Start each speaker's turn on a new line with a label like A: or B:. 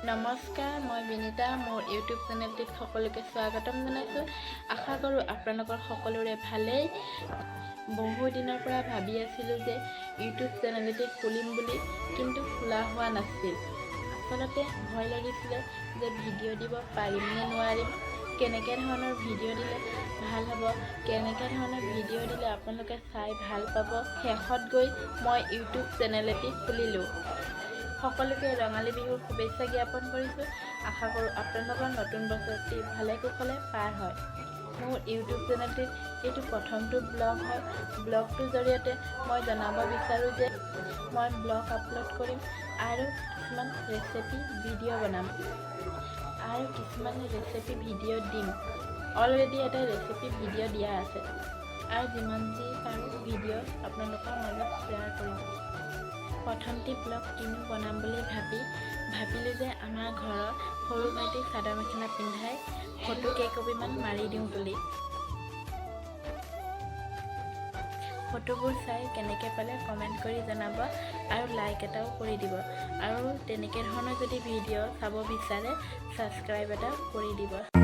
A: নমস্কাৰ, মই বিনীতা। মোৰ ইউটিউব চেনেলটিত সকলোকে স্বাগতম জনাইছোঁ। আশা কৰোঁ আপোনালোকৰ সকলোৰে ভালেই। বহু দিনৰ পৰা ভাবি আছিলোঁ যে ইউটিউব চেনেলটি খুলিম বুলি, কিন্তু খোলা হোৱা নাছিল। আচলতে ভয় লাগিছিলে যে ভিডিঅ' দিব পাৰিম নে নোৱাৰিম, কেনেকৈ ধৰণৰ ভিডিঅ' দিলে ভাল হ'ব, কেনেকৈ ধৰণৰ ভিডিঅ' দিলে আপোনালোকে চাই ভাল পাব। শেষত গৈ মই ইউটিউব চেনেল এটি খুলিলোঁ। সকলোকে ৰঙালী বিহুৰ শুভেচ্ছা জ্ঞাপন কৰিছোঁ। আশা কৰোঁ আপোনালোকৰ নতুন বছৰটি ভালে কুশলে পাৰ হয়। মোৰ ইউটিউব চেনেলটিত এইটো প্ৰথমটো ব্লগ হয়। ব্লগটোৰ জৰিয়তে মই জনাব বিচাৰোঁ যে মই ব্লগ আপলোড কৰিম আৰু কিছুমান ৰেচিপি ভিডিঅ' বনাম আৰু কিছুমান ৰেচিপি ভিডিঅ' দিম। অলৰেডি এটা ৰেচিপি ভিডিঅ' দিয়া আছে আৰু যিমান যি পাৰোঁ ভিডিঅ' আপোনালোকৰ মাজত শ্বেয়াৰ কৰিম। প্ৰথমটি ব্লগ কিনো বনাম বুলি ভাবিলোঁ যে আমাৰ ঘৰৰ সৰু ভাইটিক চাদৰ মেখেলা পিন্ধাই ফটো কেইকপিমান মাৰি দিওঁ বুলি। ফটোবোৰ চাই কেনেকৈ পালে কমেণ্ট কৰি জনাব আৰু লাইক এটাও কৰি দিব। আৰু তেনেকৈ ধৰণৰ যদি ভিডিঅ' চাব বিচাৰে ছাবস্ক্ৰাইব এটা কৰি দিব।